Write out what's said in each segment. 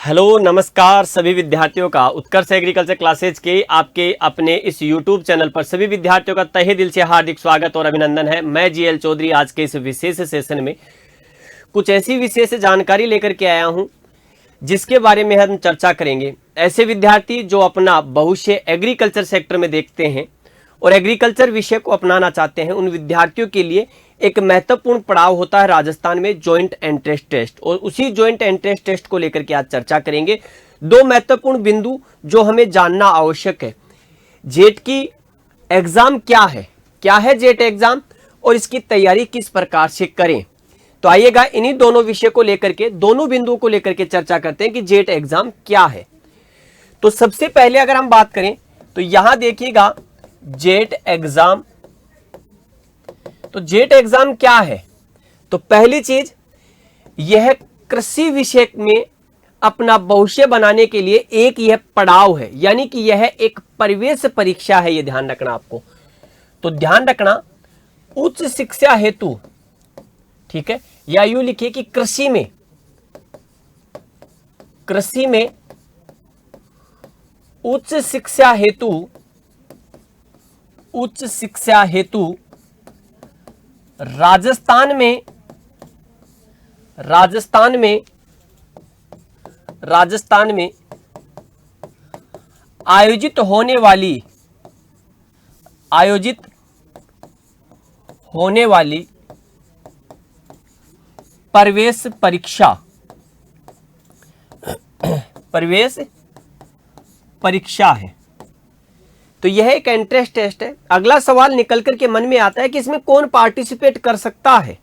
Hello नमस्कार सभी विद्यार्थियों का उत्कर्ष एग्रीकल्चर क्लासेज के आपके अपने इस YouTube चैनल पर सभी विद्यार्थियों का तहे दिल से हार्दिक स्वागत और अभिनंदन है। मैं जीएल चौधरी आज के इस विशेष सेशन में कुछ ऐसी विशेष जानकारी लेकर के आया हूं जिसके बारे में हम चर्चा करेंगे। ऐसे विद्यार्थी जो अपना भविष्य एग्रीकल्चर सेक्टर में देखते हैं और एग्रीकल्चर विषय को अपनाना चाहते हैं, उन विद्यार्थियों के लिए एक महत्वपूर्ण पड़ाव होता है राजस्थान में जॉइंट एंट्रेंस टेस्ट। और उसी जॉइंट एंट्रेंस टेस्ट को लेकर के आज चर्चा करेंगे। दो महत्वपूर्ण बिंदु जो हमें जानना आवश्यक है। जेट की एग्जाम क्या है जेट एग्जाम और इसकी तैयारी किस प्रकार से करें। तो आइएगा इन्हीं दोनों विषय को लेकर के, दोनों बिंदुओं को लेकर के चर्चा करते हैं कि जेट एग्जाम क्या है। तो सबसे पहले अगर हम बात करें तो यहां देखिएगा जेट एग्जाम। तो जेट एग्जाम क्या है? तो पहली चीज, यह कृषि विषय में अपना भविष्य बनाने के लिए एक यह पड़ाव है, यानी कि यह एक प्रवेश परीक्षा है। यह ध्यान रखना आपको। तो ध्यान रखना उच्च शिक्षा हेतु, ठीक है, या यूं लिखिए कि कृषि में उच्च शिक्षा हेतु राजस्थान में आयोजित होने वाली प्रवेश परीक्षा है। तो यह एक एंट्रेंस टेस्ट है। अगला सवाल निकल करके मन में आता है कि इसमें कौन पार्टिसिपेट कर सकता है।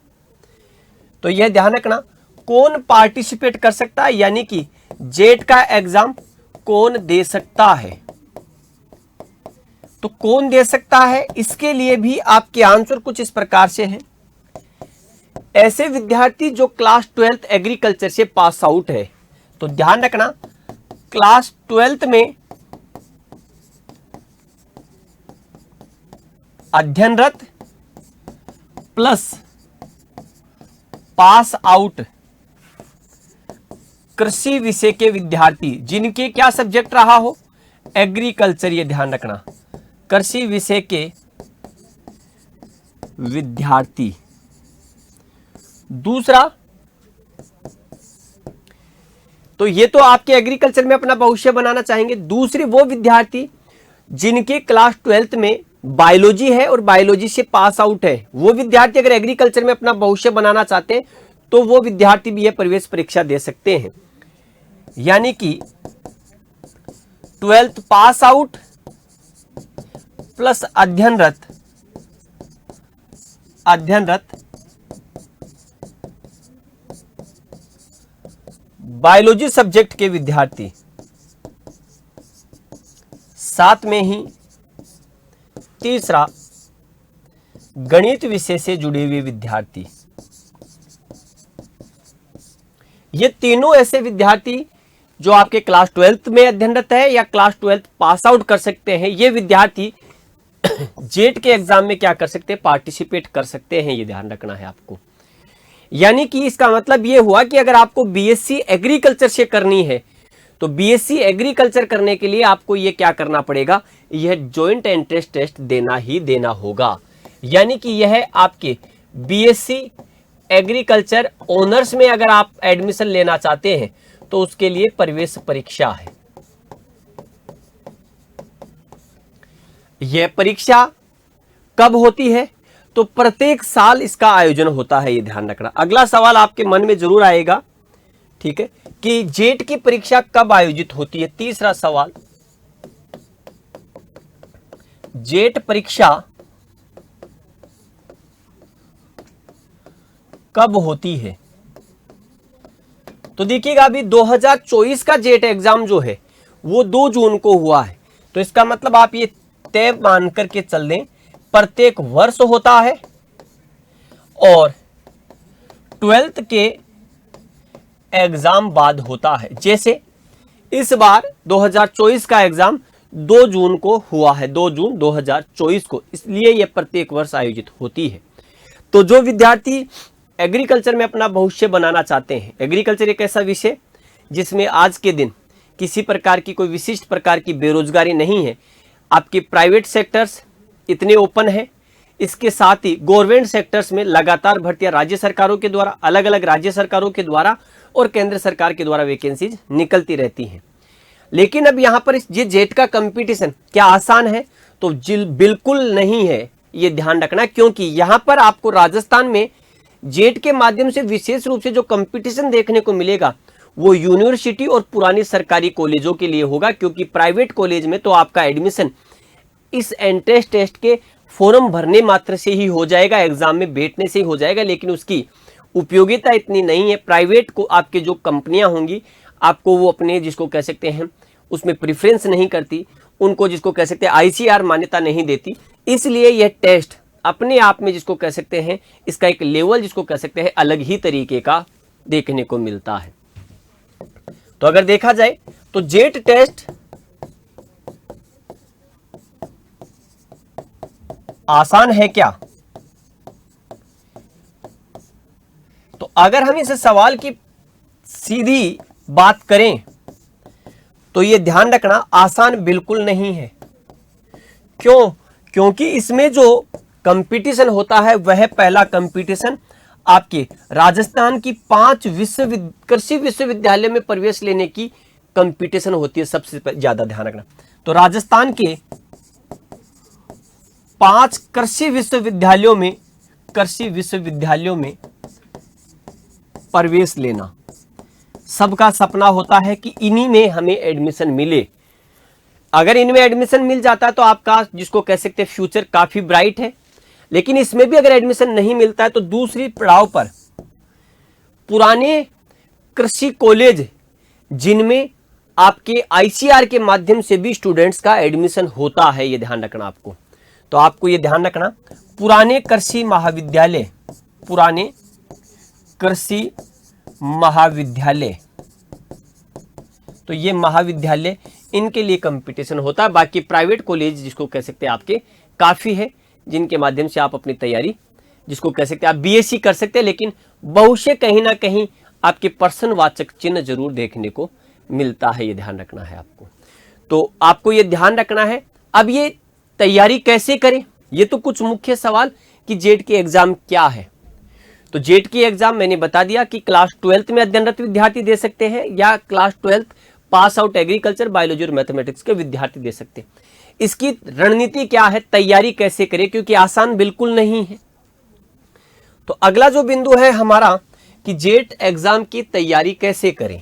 तो यह ध्यान रखना, कौन पार्टिसिपेट कर सकता है, यानी कि जेट का एग्जाम कौन दे सकता है। तो कौन दे सकता है, इसके लिए भी आपके आंसर कुछ इस प्रकार से हैं। ऐसे विद्यार्थी जो क्लास 12th एग्रीकल्चर से पास आउट है। तो ध्यान रखना, क्लास 12th में अध्ययनरत प्लस पास आउट कृषि विषय के विद्यार्थी, जिनके क्या सब्जेक्ट रहा हो, एग्रीकल्चर। ये ध्यान रखना, कृषि विषय के विद्यार्थी। दूसरा, तो ये तो आपके एग्रीकल्चर में अपना भविष्य बनाना चाहेंगे। दूसरे वो विद्यार्थी जिनके क्लास 12th में बायोलॉजी है और बायोलॉजी से पास आउट है, वो विद्यार्थी अगर एग्रीकल्चर में अपना भविष्य बनाना चाहते हैं तो वो विद्यार्थी भी यह प्रवेश परीक्षा दे सकते हैं। यानी कि 12th पास आउट प्लस अध्ययनरत बायोलॉजी सब्जेक्ट के विद्यार्थी, साथ में ही तीसरा गणित विषय से जुड़े हुए विद्यार्थी। ये तीनों ऐसे विद्यार्थी जो आपके क्लास 12th में अध्ययनरत है या क्लास 12th पास आउट कर सकते हैं, ये विद्यार्थी जेट के एग्जाम में क्या कर सकते हैं, पार्टिसिपेट कर सकते हैं। ये ध्यान रखना है आपको। यानी कि इसका मतलब ये हुआ कि अगर आपको बीएससी एग्रीकल्चर से करनी है तो बीएससी एग्रीकल्चर करने के लिए आपको ये क्या करना पड़ेगा, यह जॉइंट एंट्रेंस टेस्ट देना ही देना होगा। यानी कि यह आपके बीएससी एग्रीकल्चर ऑनर्स में अगर आप एडमिशन लेना चाहते हैं तो उसके लिए प्रवेश परीक्षा है। यह परीक्षा कब होती है? तो प्रत्येक साल इसका आयोजन होता है। ये ध्यान रखना। अगला सवाल आपके मन में जरूर आएगा, ठीक है, कि जेट की परीक्षा कब आयोजित होती है। तीसरा सवाल, जेट परीक्षा कब होती है? तो देखिएगा, अभी 2024 का जेट एग्जाम जो है वो 2 जून को हुआ है। तो इसका मतलब आप ये तय मान करके चल दें, प्रत्येक वर्ष होता है और 12th के एग्जाम बाद होता है। जैसे इस बार 2024 का एग्जाम 2 जून को हुआ है, 2 जून 2024 को, इसलिए यह प्रत्येक वर्ष आयोजित होती है। तो जो विद्यार्थी एग्रीकल्चर में अपना भविष्य बनाना चाहते हैं, एग्रीकल्चर एक ऐसा विषय जिसमें आज के दिन किसी प्रकार की कोई विशिष्ट प्रकार की बेरोजगारी नहीं है, आपके प्राइवेट सेक्टर्स इतने ओपन है, इसके साथ ही गवर्नमेंट सेक्टर्स में लगातार भर्तियां राज्य सरकारों के द्वारा, अलग अलग राज्य सरकारों के द्वारा और केंद्र सरकार के द्वारा वैकेंसीज निकलती रहती हैं। लेकिन अब यहाँ पर इस जेट का कंपटीशन क्या आसान है? तो बिल्कुल नहीं है, ये ध्यान रखना, क्योंकि यहाँ पर आपको राजस्थान में जेट के माध्यम से विशेष रूप से जो कंपटीशन देखने को मिलेगा वो यूनिवर्सिटी और पुरानी सरकारी कॉलेजों के लिए होगा, क्योंकि प्राइवेट कॉलेज में तो आपका एडमिशन इस एंट्रेंस टेस्ट के फॉर्म भरने मात्र से ही हो जाएगा, एग्जाम में बैठने से ही हो जाएगा, लेकिन उसकी उपयोगिता इतनी नहीं है। प्राइवेट को आपके जो कंपनियां होंगी आपको वो अपने जिसको कह सकते हैं उसमें प्रेफरेंस नहीं करती, उनको जिसको कह सकते हैं ICR मान्यता नहीं देती, इसलिए यह टेस्ट अपने आप में जिसको कह सकते हैं इसका एक लेवल जिसको कह सकते हैं अलग ही तरीके का देखने को मिलता है। तो अगर देखा जाए तो जेट टेस्ट आसान है क्या? तो अगर हम इस सवाल की सीधी बात करें तो यह ध्यान रखना आसान बिल्कुल नहीं है। क्यों? क्योंकि इसमें जो कंपटीशन होता है वह पहला कंपटीशन आपके राजस्थान की 5 कृषि विश्वविद्यालय में प्रवेश लेने की कंपटीशन होती है, सबसे ज्यादा ध्यान रखना। तो राजस्थान के 5 कृषि विश्वविद्यालयों में प्रवेश लेना सबका सपना होता है कि इन्हीं में हमें एडमिशन मिले। अगर इनमें एडमिशन मिल जाता है तो आपका जिसको कह सकते हैं फ्यूचर काफी ब्राइट है, लेकिन इसमें भी अगर एडमिशन नहीं मिलता है तो दूसरी पड़ाव पर पुराने कृषि कॉलेज जिनमें आपके ICR के माध्यम से भी स्टूडेंट्स का एडमिशन होता है, ये ध्यान रखना आपको। तो आपको ये ध्यान रखना पुराने कृषि महाविद्यालय, तो ये महाविद्यालय इनके लिए कंपटीशन होता है। बाकी प्राइवेट कॉलेज जिसको कह सकते हैं आपके काफी है, जिनके माध्यम से आप अपनी तैयारी जिसको कह सकते हैं आप BSc कर सकते हैं, लेकिन बहुशः कहीं ना कहीं आपके प्रश्नवाचक चिन्ह जरूर देखने को मिलता है, ये ध्यान रखना है आपको। तो आपको ये ध्यान रखना है। अब ये तैयारी कैसे करें, ये तो कुछ मुख्य सवाल कि जेट की एग्जाम क्या है। तो जेट की एग्जाम मैंने बता दिया कि क्लास 12th में अध्ययनरत विद्यार्थी दे सकते हैं या class 12th pass out agriculture, biology और मैथमेटिक्स के विद्यार्थी दे सकते हैं। इसकी रणनीति क्या है, तैयारी कैसे करें, क्योंकि आसान बिल्कुल नहीं है। तो अगला जो बिंदु है हमारा कि जेट एग्जाम की तैयारी कैसे करें।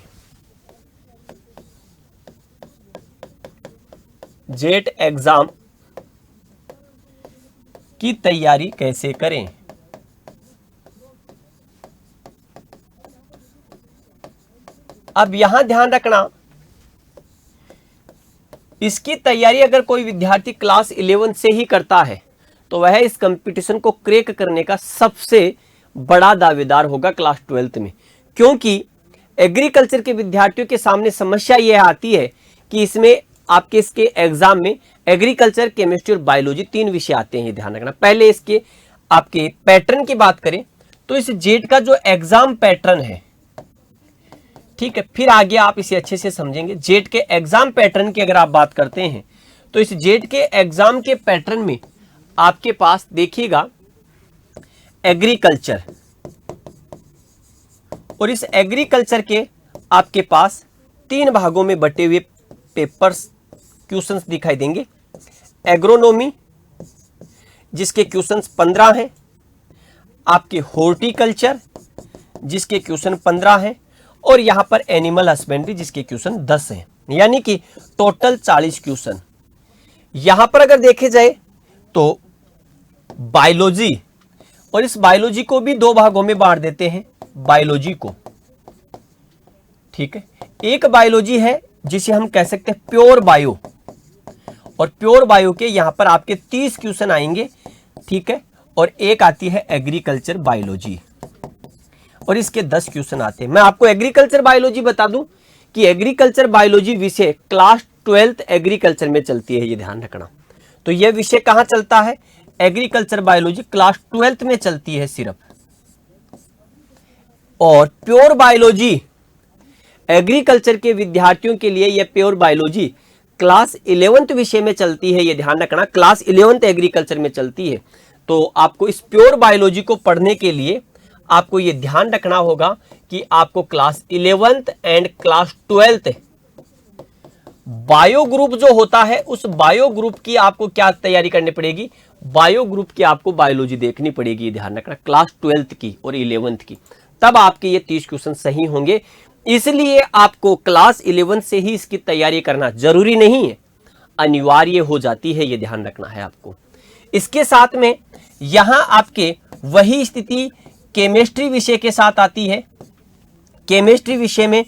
जेट एग्जाम की तैयारी कैसे करें। अब यहां ध्यान रखना, इसकी तैयारी अगर कोई विद्यार्थी क्लास 11 से ही करता है तो वह इस कंपटीशन को क्रैक करने का सबसे बड़ा दावेदार होगा क्लास 12th में, क्योंकि एग्रीकल्चर के विद्यार्थियों के सामने समस्या यह आती है कि इसमें आपके इसके एग्जाम में एग्रीकल्चर, केमिस्ट्री और बायोलॉजी 3 विषय आते हैं, ये ध्यान रखना। पहले इसके आपके पैटर्न की बात करें तो इस जेट का जो एग्जाम पैटर्न है, ठीक है, फिर आगे आप इसे अच्छे से समझेंगे। जेट के एग्जाम पैटर्न की अगर आप बात करते हैं तो इस जेट के एग्जाम के पैटर्न में आपके पास देखिएगा एग्रीकल्चर, और इस एग्रीकल्चर के आपके पास 3 भागों में बटे हुए पेपर्स क्वेश्चंस दिखाई देंगे। एग्रोनॉमी जिसके क्वेश्चंस 15 हैं, आपके हॉर्टिकल्चर जिसके क्वेश्चन 15 हैं, और यहां पर एनिमल हस्बेंड्री जिसके क्वेश्चन 10 हैं, यानी कि टोटल 40 क्वेश्चन। यहां पर अगर देखे जाए तो बायोलॉजी, और इस बायोलॉजी को भी 2 भागों में बांट देते हैं बायोलॉजी को, ठीक है। एक बायोलॉजी है जिसे हम कह सकते हैं प्योर बायो, और प्योर बायो के यहां पर आपके 30 क्वेश्चन आएंगे, ठीक है, और एक आती है एग्रीकल्चर बायोलॉजी, और इसके 10 क्वेश्चन आते हैं। मैं आपको एग्रीकल्चर बायोलॉजी बता दूं कि एग्रीकल्चर बायोलॉजी विषय क्लास 12th एग्रीकल्चर में चलती है, ये ध्यान रखना। तो यह विषय कहां चलता है, एग्रीकल्चर बायोलॉजी क्लास 12th में चलती है सिर्फ। और प्योर बायोलॉजी एग्रीकल्चर के विद्यार्थियों के लिए यह प्योर बायोलॉजी क्लास 11th विषय में चलती है, ये ध्यान रखना, क्लास 11th एग्रीकल्चर में चलती है। तो आपको इस प्योर बायोलॉजी को पढ़ने के लिए आपको ये ध्यान रखना होगा कि आपको class 11th and class 12th bio group जो होता है उस बायो ग्रुप की आपको क्या तैयारी करनी पड़ेगी, बायो ग्रुप की आपको बायोलॉजी देखनी पड़ेगी, ध्यान रखना, क्लास 12th की और 11th की, तब आपके ये 30 क्वेश्चन सही होंगे। इसलिए आपको क्लास 11 से ही इसकी तैयारी करना जरूरी नहीं है, अनिवार्य हो जाती है, ये ध्यान रखना है आपको। इसके साथ में यहां आपके वही स्थिति केमिस्ट्री विषय के साथ आती है। केमिस्ट्री विषय में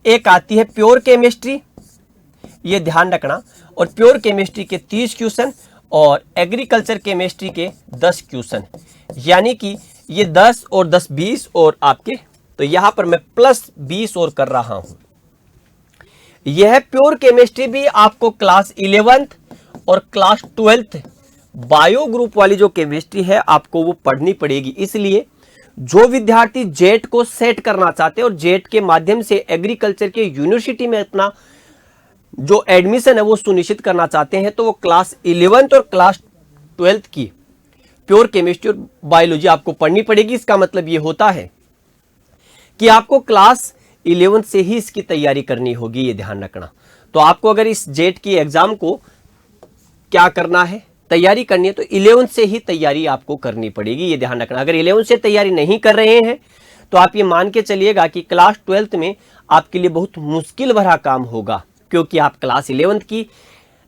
एक आती है प्योर केमिस्ट्री, ये ध्यान रखना, और प्योर केमिस्ट्री के 30 क्वेश्चन और एग्रीकल्चर केमिस्ट्री के 10 क्वेश्चन, यानी कि ये 10 और 10 20 और आपके, तो यहां पर मैं प्लस 20 और कर रहा हूं। यह प्योर केमिस्ट्री भी आपको क्लास 11th और क्लास 12th बायो ग्रुप वाली जो केमिस्ट्री है आपको वो पढ़नी पड़ेगी। इसलिए जो विद्यार्थी जेट को सेट करना चाहते हैं और जेट के माध्यम से एग्रीकल्चर के यूनिवर्सिटी में अपना जो एडमिशन है वो सुनिश्चित करना चाहते हैं, तो वो क्लास 11th और क्लास 12th की प्योर केमिस्ट्री और बायोलॉजी आपको पढ़नी पड़ेगी। इसका मतलब ये होता है कि आपको क्लास 11 से ही इसकी तैयारी करनी होगी, ये ध्यान रखना। तो आपको अगर इस जेट की एग्जाम को क्या करना है, तैयारी करनी है, तो 11 से ही तैयारी आपको करनी पड़ेगी, ये ध्यान रखना। अगर 11 से तैयारी नहीं कर रहे हैं तो आप ये मान के चलिएगा कि क्लास 12th में आपके लिए बहुत मुश्किल भरा काम होगा, क्योंकि आप क्लास 11th की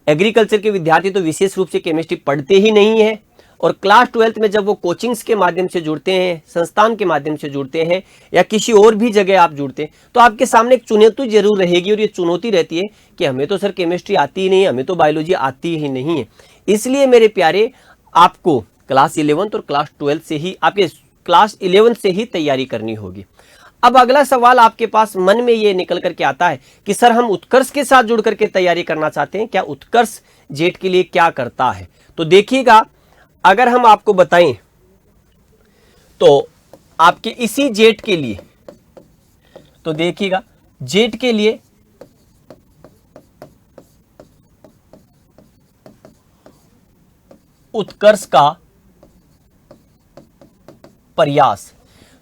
एग्रीकल्चर के विद्यार्थी तो विशेष रूप से केमिस्ट्री पढ़ते ही नहीं है, और क्लास 12th में जब वो कोचिंग्स के माध्यम से जुड़ते हैं, संस्थान के माध्यम से जुड़ते हैं या किसी और भी जगह आप जुड़ते हैं, तो आपके सामने एक चुनौती जरूर रहेगी, और ये चुनौती रहती है कि हमें तो सर केमिस्ट्री आती ही नहीं है, हमें तो बायोलॉजी आती ही नहीं है। इसलिए मेरे प्यारे आपको क्लास 11th और क्लास 12th से ही, आपके क्लास 11 से ही तैयारी करनी होगी। अब अगला सवाल आपके पास मन में ये निकल करके आता है कि सर हम उत्कर्ष के साथ जुड़ करके तैयारी करना चाहते हैं, क्या उत्कर्ष जेट के लिए क्या करता है? तो देखिएगा, अगर हम आपको बताएं तो आपके इसी जेट के लिए, तो देखिएगा जेट के लिए उत्कर्ष का प्रयास,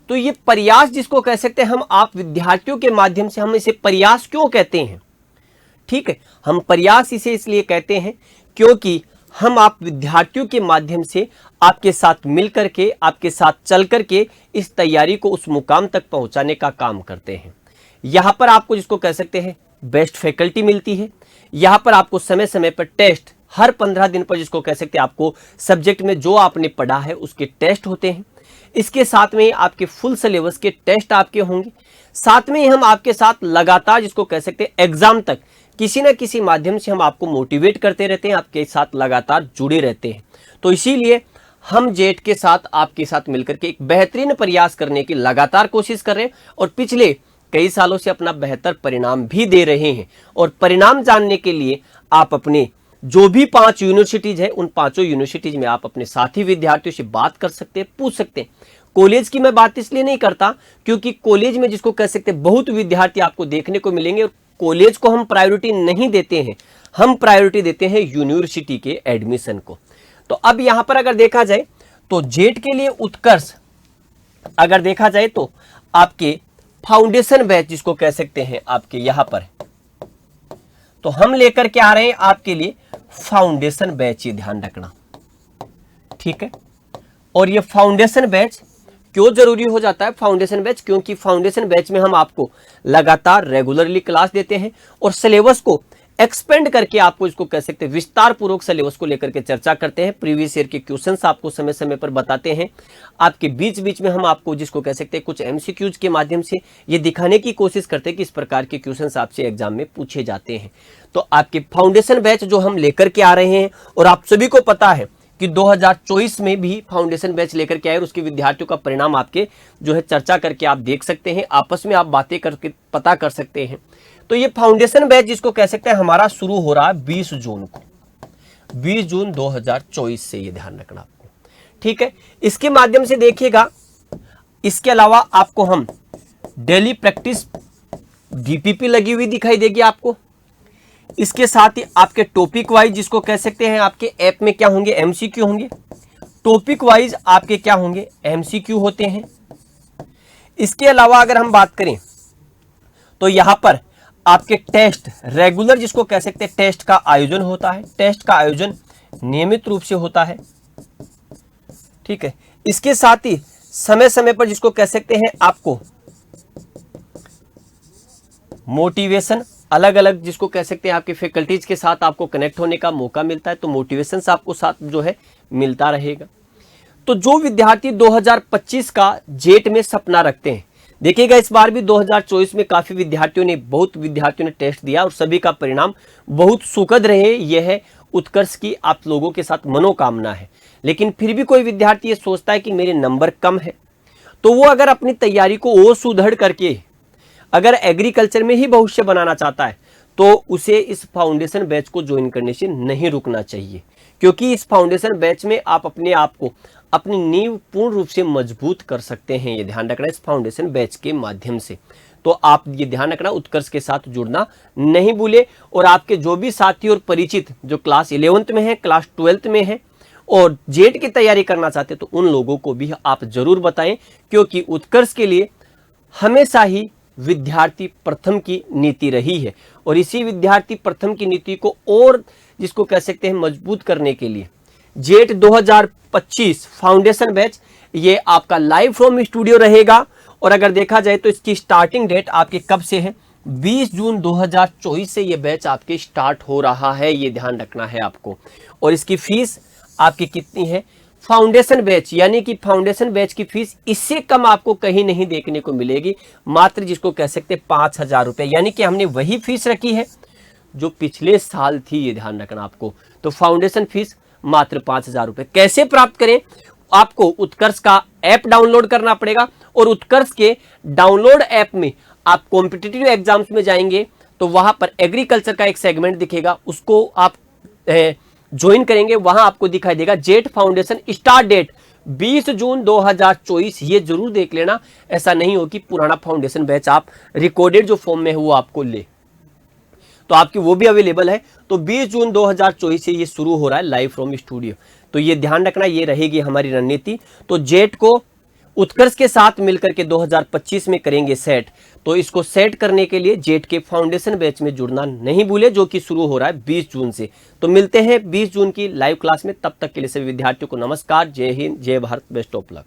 तो ये प्रयास जिसको कह सकते हैं हम, आप विद्यार्थियों के माध्यम से, हम इसे प्रयास क्यों कहते हैं? ठीक है, हम प्रयास इसे इसलिए कहते हैं क्योंकि हम आप विद्यार्थियों के माध्यम से आपके साथ मिलकर के, आपके साथ चल करके इस तैयारी को उस मुकाम तक पहुंचाने का काम करते हैं। यहां पर आपको जिसको कह सकते हैं बेस्ट फैकल्टी मिलती है, यहां पर आपको समय समय पर टेस्ट, हर 15 दिन पर जिसको कह सकते हैं आपको सब्जेक्ट में जो आपने पढ़ा है उसके टेस्ट होते हैं। इसके साथ में आपके फुल सिलेबस के टेस्ट आपके होंगे, साथ में हम आपके साथ लगातार जिसको कह सकते हैं एग्जाम तक किसी न किसी माध्यम से हम आपको मोटिवेट करते रहते हैं, आपके साथ लगातार जुड़े रहते हैं। तो इसीलिए हम जेट के साथ, आपके साथ मिलकर के एक बेहतरीन प्रयास करने की लगातार कोशिश कर रहे हैं, और पिछले कई सालों से अपना बेहतर परिणाम भी दे रहे हैं। और परिणाम जानने के लिए आप अपने जो भी 5 यूनिवर्सिटीज है, उन 5 यूनिवर्सिटीज में आप अपने साथी विद्यार्थियों से बात कर सकते हैं, पूछ सकते हैं। कॉलेज की मैं बात इसलिए नहीं करता क्योंकि कॉलेज में जिसको कह सकते हैं बहुत विद्यार्थी आपको देखने को मिलेंगे, और कॉलेज को हम प्रायोरिटी नहीं देते हैं, हम प्रायोरिटी देते हैं यूनिवर्सिटी के एडमिशन को। तो अब यहां पर अगर देखा जाए तो जेट के लिए उत्कर्ष अगर देखा जाए तो आपके फाउंडेशन बैच जिसको कह सकते हैं आपके यहां पर, तो हम लेकर के आ रहे हैं आपके लिए फाउंडेशन बैच, ये ध्यान रखना, ठीक है। और ये फाउंडेशन बैच क्यों जरूरी हो जाता है? फाउंडेशन बैच क्योंकि फाउंडेशन बैच में हम आपको लगातार रेगुलरली क्लास देते हैं और सिलेबस को एक्सपेंड करके आपको इसको कह सकते हैं विस्तार पूर्वक सिलेबस को लेकर के चर्चा करते हैं। प्रीवियस ईयर के क्वेश्चंस आपको समय समय पर बताते हैं। आपके बीच बीच में हम आपको जिसको कह सकते हैं कुछ एमसीक्यूज के माध्यम से ये दिखाने की कोशिश करते हैं कि इस प्रकार के क्वेश्चंस आपसे एग्जाम में पूछे जाते हैं। तो आपके फाउंडेशन बैच जो हम लेकर के आ रहे हैं, और आप सभी को पता है कि 2024 में भी फाउंडेशन बैच लेकर के आए और उसके विद्यार्थियों का परिणाम आपके जो है चर्चा करके आप देख सकते हैं, आपस में आप बातें करके पता कर सकते हैं। तो ये फाउंडेशन बैच जिसको कह सकते हैं हमारा शुरू हो रहा है 20 जून को, 20 जून 2024 से, ये ध्यान रखना आपको, ठीक है। इसके माध्यम से देखिएगा, इसके अलावा आपको हम डेली प्रैक्टिस डीपीपी लगी हुई दिखाई देगी आपको। इसके साथ ही आपके टॉपिक वाइज जिसको कह सकते हैं आपके ऐप में क्या होंगे, एमसीक्यू होंगे। टॉपिक वाइज आपके क्या होंगे, एमसीक्यू होते हैं। इसके अलावा अगर हम बात करें तो यहां पर आपके टेस्ट रेगुलर जिसको कह सकते हैं टेस्ट का आयोजन होता है। टेस्ट का आयोजन नियमित रूप से होता है, ठीक है। इसके साथ ही समय समय पर जिसको कह सकते हैं आपको मोटिवेशन, अलग अलग जिसको कह सकते हैं आपके फैकल्टीज के साथ आपको कनेक्ट होने का मौका मिलता है, तो मोटिवेशन से आपको साथ जो है मिलता रहेगा। तो जो विद्यार्थी 2025 का जेट में सपना रखते हैं, देखिएगा इस बार भी 2024 में काफी बहुत विद्यार्थियों ने टेस्ट दिया और सभी का परिणाम बहुत सुखद रहे। यह है उत्कर्ष की आप लोगों के साथ मनोकामना है। लेकिन फिर भी कोई विद्यार्थी ये सोचता है कि मेरे नंबर कम है, तो वो अगर अपनी तैयारी को और सुदृढ़ करके अगर एग्रीकल्चर में ही भविष्य बनाना चाहता है तो उसे इस फाउंडेशन बैच को ज्वाइन करने से नहीं रुकना चाहिए, क्योंकि इस फाउंडेशन बैच में आप अपने आप को अपनी नींव पूर्ण रूप से मजबूत कर सकते हैं। ये ध्यान रखना इस फाउंडेशन बैच के माध्यम से। तो आप ये ध्यान रखना उत्कर्ष के साथ जुड़ना नहीं भूले। और आपके जो भी साथी और परिचित जो क्लास 11th में है, क्लास 12th में है और जेट की तैयारी करना चाहते हैं, तो उन लोगों को भी आप जरूर बताएं, क्योंकि उत्कर्ष के लिए हमेशा ही विद्यार्थी प्रथम की नीति रही है। और इसी विद्यार्थी प्रथम की नीति को और जिसको कह सकते हैं मजबूत करने के लिए जेट 2025 फाउंडेशन बैच ये आपका लाइव फ्रॉम स्टूडियो रहेगा। और अगर देखा जाए तो इसकी स्टार्टिंग डेट आपके कब से है, 20 जून 2024 से ये बैच आपके स्टार्ट हो रहा है, ये ध्यान रखना है आपको। और इसकी फीस आपकी कितनी है, फाउंडेशन बैच यानी कि फाउंडेशन बैच की फीस इससे कम आपको कहीं नहीं देखने को मिलेगी, मात्र जिसको कह सकते हैं 5,000 रुपए, यानी कि हमने वही फीस रखी है जो पिछले साल थी, ये ध्यान रखना आपको। तो फाउंडेशन फीस मात्र 5,000 रुपए। कैसे प्राप्त करें, आपको उत्कर्ष का ऐप डाउनलोड करना पड़ेगा और उत्कर्ष के डाउनलोड ऐप में आप कॉम्पिटिटिव एग्जाम्स में जाएंगे तो वहां पर एग्रीकल्चर का एक सेगमेंट दिखेगा, उसको आप ज्वाइन करेंगे, वहां आपको दिखाई देगा जेट फाउंडेशन स्टार्ट डेट 20 जून 2024। ये जरूर देख लेना, ऐसा नहीं हो कि पुराना फाउंडेशन बैच आप रिकॉर्डेड जो फॉर्म में है वो आपको ले, तो आपकी वो भी अवेलेबल है। तो 20 जून 2024 से ये शुरू हो रहा है लाइव फ्रॉम स्टूडियो। तो ये ध्यान रखना, ये रहेगी हमारी रणनीति। तो जेट को उत्कर्ष के साथ मिलकर के 2025 में करेंगे सेट। तो इसको सेट करने के लिए जेट के फाउंडेशन बैच में जुड़ना नहीं भूले, जो कि शुरू हो रहा है 20 जून से। तो मिलते हैं 20 जून की लाइव क्लास में, तब तक के लिए सभी विद्यार्थियों को नमस्कार, जय हिंद, जय भारत, बेस्ट ऑफ लक।